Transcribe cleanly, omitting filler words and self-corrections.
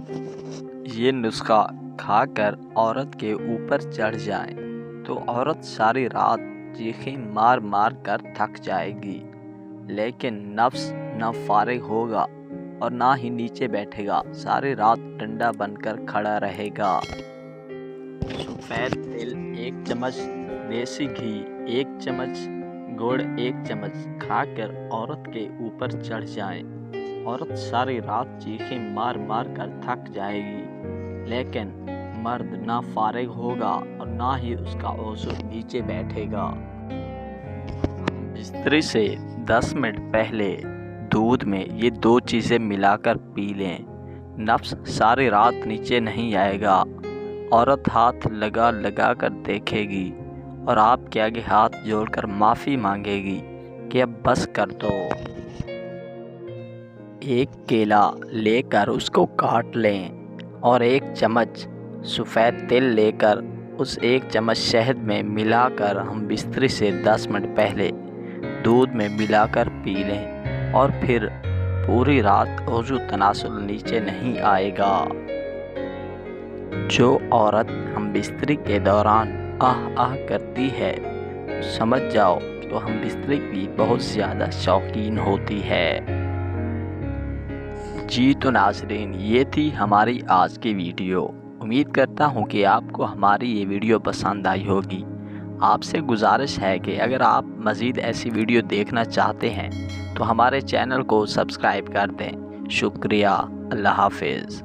یہ نسخہ کھا کر عورت کے اوپر چڑھ جائیں تو عورت ساری رات چیخیں مار مار کر تھک جائے گی، لیکن نفس نہ فارغ ہوگا اور نہ ہی نیچے بیٹھے گا، ساری رات ڈنڈا بن کر کھڑا رہے گا۔ سفید تل 1 چمچ، دیسی گھی 1 چمچ، گڑ 1 چمچ کھا کر عورت کے اوپر چڑھ جائیں، عورت ساری رات چیخیں مار مار کر تھک جائے گی، لیکن مرد نہ فارغ ہوگا اور نہ ہی اس کا عضو نیچے بیٹھے گا۔ بستر سے 10 منٹ پہلے دودھ میں یہ 2 چیزیں ملا کر پی لیں، نفس ساری رات نیچے نہیں آئے گا، عورت ہاتھ لگا لگا کر دیکھے گی اور آپ کے آگے ہاتھ جوڑ کر معافی مانگے گی کہ اب بس کر دو۔ 1 کیلا لے کر اس کو کاٹ لیں اور 1 چمچ سفید تل لے کر اس 1 چمچ شہد میں ملا کر ہم بستر سے 10 منٹ پہلے دودھ میں ملا کر پی لیں، اور پھر پوری رات عضو تناسل نیچے نہیں آئے گا۔ جو عورت ہم بستری کے دوران آہ آہ کرتی ہے، سمجھ جاؤ کہ ہم بستری کی بہت زیادہ شوقین ہوتی ہے۔ جی تو ناظرین، یہ تھی ہماری آج کی ویڈیو۔ امید کرتا ہوں کہ آپ کو ہماری یہ ویڈیو پسند آئی ہوگی۔ آپ سے گزارش ہے کہ اگر آپ مزید ایسی ویڈیو دیکھنا چاہتے ہیں تو ہمارے چینل کو سبسکرائب کر دیں۔ شکریہ، اللہ حافظ۔